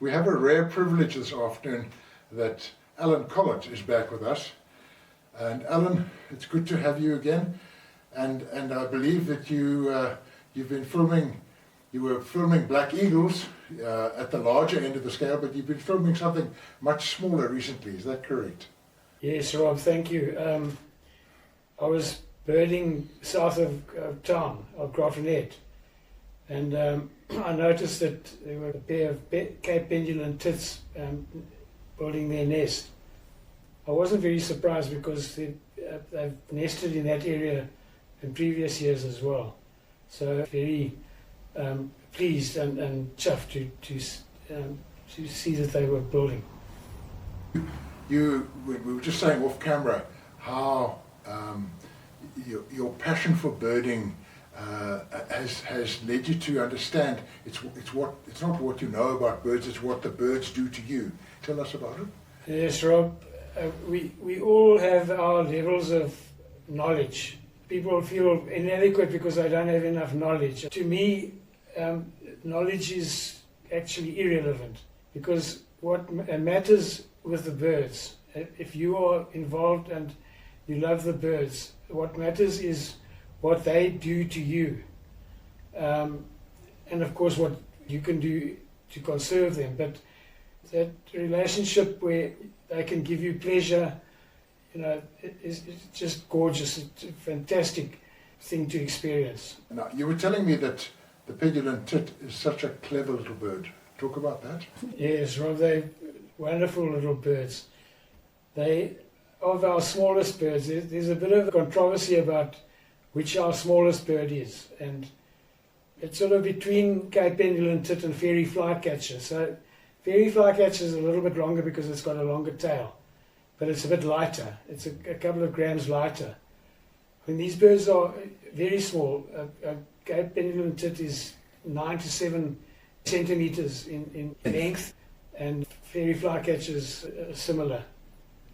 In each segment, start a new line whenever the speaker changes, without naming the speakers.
We have a rare privilege this afternoon that Alan Collett is back with us. And Alan, it's good to have you again. And I believe that you've been filming, you were filming Black Eagles at the larger end of the scale, but you've been filming something much smaller recently. Is that correct?
Yes, Rob, thank you. I was birding south of town, of Grafenet, and I noticed that there were a pair of Cape Penduline tits building their nest. I wasn't very surprised because they've nested in that area in previous years as well. So very pleased and chuffed to see that they were building.
We were just saying off camera how your passion for birding has led you to understand it's not what you know about birds, it's what the birds do to you. Tell us about it.
Yes, Rob. We all have our levels of knowledge. People feel inadequate because they don't have enough knowledge. To me, knowledge is actually irrelevant, because what matters with the birds, if you are involved and you love the birds, what matters is what they do to you, and of course what you can do to conserve them. But that relationship where they can give you pleasure, it's just gorgeous. It's a fantastic thing to experience.
Now, you were telling me that the Penduline tit is such a clever little bird. Talk about that.
Yes, Rob, they're wonderful little birds. They, of our smallest birds, there's a bit of controversy about which our smallest bird is, and it's sort of between Cape Penduline tit and fairy flycatcher. So fairy flycatcher is a little bit longer because it's got a longer tail, but it's a bit lighter. It's a couple of grams lighter. I mean, these birds are very small. Cape Penduline tit is 9 to 7 centimeters in length, and fairy flycatcher is similar.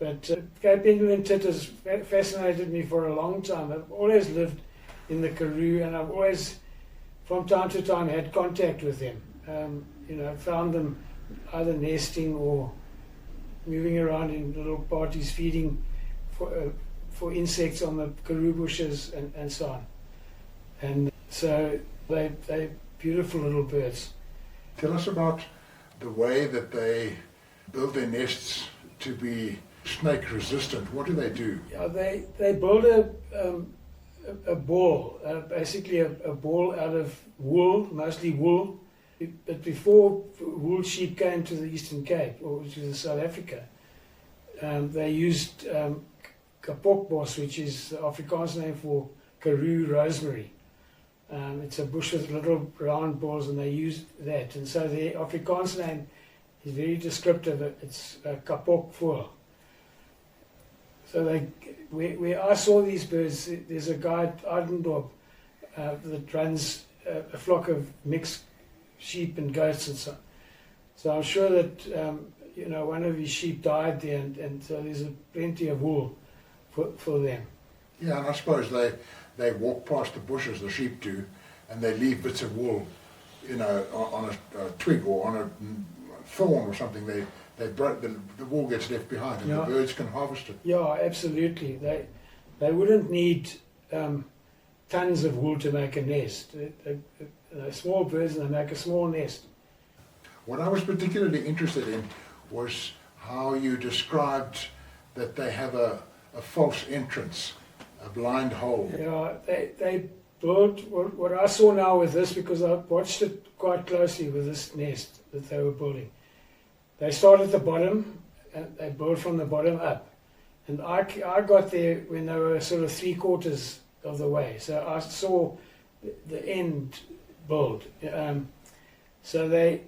But Cape Penduline tit has fascinated me for a long time. I've always lived in the Karoo, and I've always, from time to time, had contact with them. Found them either nesting or moving around in little parties, feeding for insects on the Karoo bushes and so on. And so they're beautiful little birds.
Tell us about the way that they build their nests to be snake resistant. What do they do?
Yeah, they build a ball, basically a ball out of wool, mostly wool. But before wool sheep came to the Eastern Cape, or to South Africa, they used kapokbos, which is the Afrikaans name for Karoo rosemary. It's a bush with little round balls, and they use that. And so the Afrikaans name is very descriptive. It's kapokvoël. So where I saw these birds, there's a guy at Ardendorp that runs a flock of mixed sheep and goats and so on. So I'm sure that one of his sheep died there, and so there's plenty of wool for them.
Yeah, and I suppose they walk past the bushes, the sheep do, and they leave bits of wool, on a twig or on a thorn or something. The wool gets left behind, and the birds can harvest it.
Yeah, absolutely. They wouldn't need tons of wool to make a nest. They're small birds, and they make a small nest.
What I was particularly interested in was how you described that they have a false entrance, a blind hole.
Yeah, they built what I saw now with this, because I watched it quite closely with this nest that they were building. They start at the bottom, and they build from the bottom up. And I got there when they were sort of 3/4 of the way, so I saw the end build. So they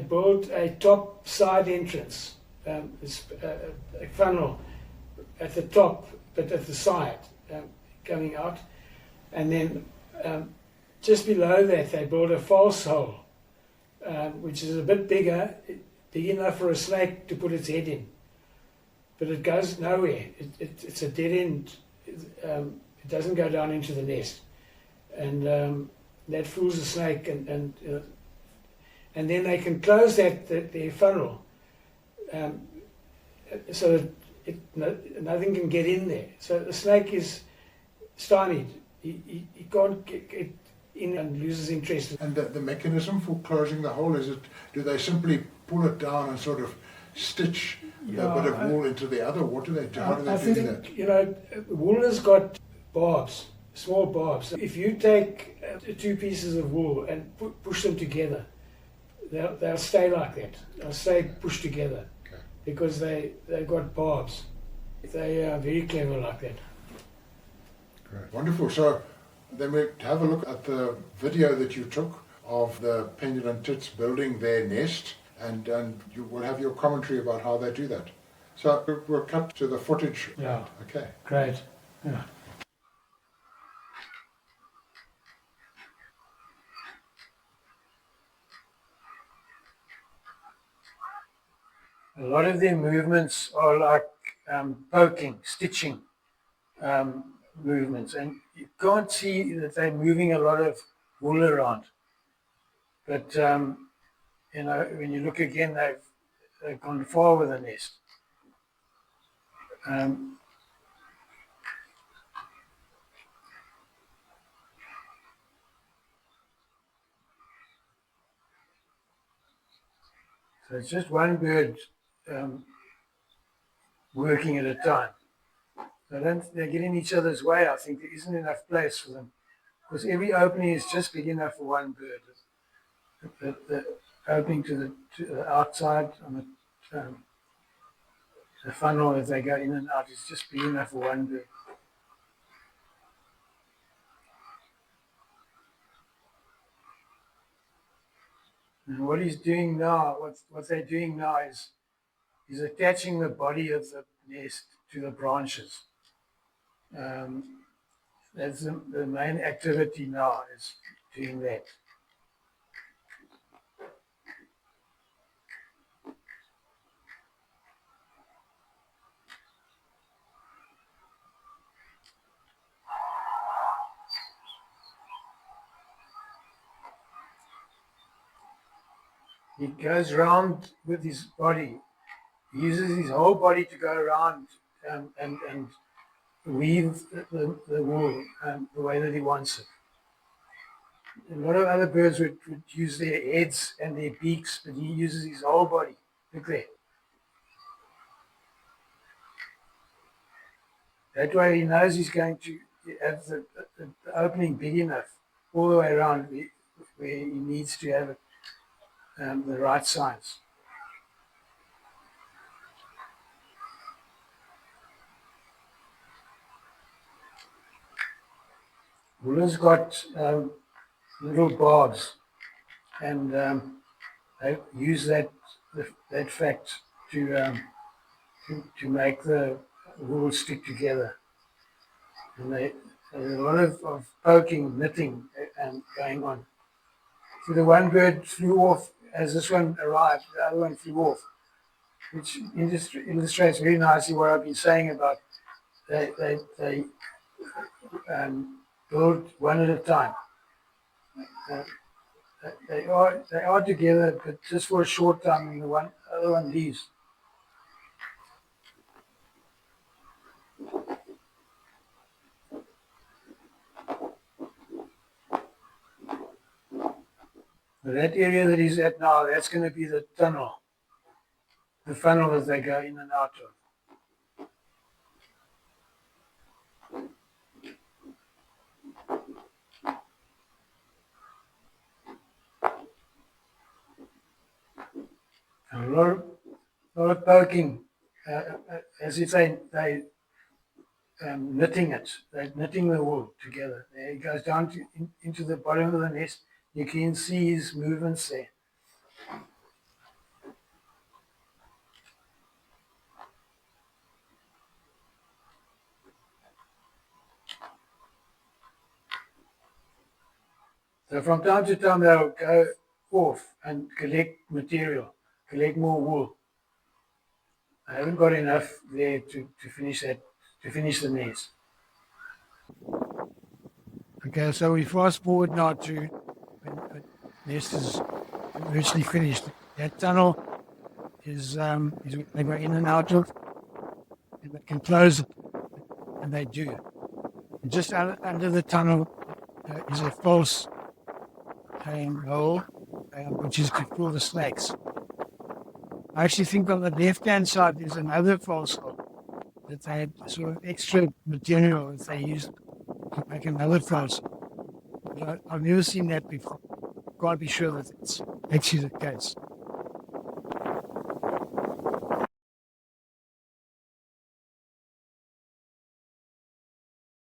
built a top side entrance, it's a funnel at the top, but at the side, coming out. And then just below that, they built a false hole, which is a bit bigger, big enough for a snake to put its head in. But it goes nowhere. It's a dead end. It doesn't go down into the nest. And that fools the snake. And and then they can close their funnel so that nothing can get in there. So the snake is stymied. He can't get in and loses interest.
And the mechanism for closing the hole, do they simply pull it down and sort of stitch a bit of wool into the other? What do they do? How do they do that?
Wool has got barbs, small barbs. If you take two pieces of wool and push them together, they'll stay like that. They'll stay pushed together because they've got barbs. They are very clever like that.
Great. Wonderful. So then we have a look at the video that you took of the Penduline Tits building their nest, and you will have your commentary about how they do that. So we'll cut to the footage.
Yeah.
Okay.
Great. Yeah. A lot of their movements are like poking, stitching movements, and you can't see that they're moving a lot of wool around. But when you look again, they've gone far with the nest. So it's just one bird working at a time. They get in each other's way. I think there isn't enough place for them because every opening is just big enough for one bird. The opening to the outside on the funnel as they go in and out is just big enough for one bird. And what he's doing now, what they're doing now is attaching the body of the nest to the branches. That's the main activity now, is doing that. He goes round with his body. He uses his whole body to go around and weave the wool the way that he wants it. A lot of other birds would use their heads and their beaks, but he uses his whole body. Look there. That way he knows he's going to have the opening big enough all the way around where he needs to have it the right size. Wool has got little barbs, and they use that fact to make the wool stick together. And there's a lot of poking, knitting, going on. So the one bird flew off as this one arrived. The other one flew off, which illustrates very nicely what I've been saying about they build one at a time. They are together, but just for a short time, and the other one leaves. That area that he's at now, that's going to be the tunnel, the funnel that they go in and out of. A lot of poking, as if they knitting it. They're knitting the wool together. There it goes down into the bottom of the nest. You can see his movements there. So from time to time they'll go off and collect material, collect more wool. I haven't got enough there to finish the nest. Okay, so we fast forward now to when the nest is
virtually finished. That tunnel is they go in and out of, and they can close it, and they do. And just under the tunnel is a false hole, which is to pull the slacks. I actually think on the left-hand side there's another false hole that they had sort of extra material that they used to make another false hole. But I've never seen that before. Can't be sure that it's actually the case.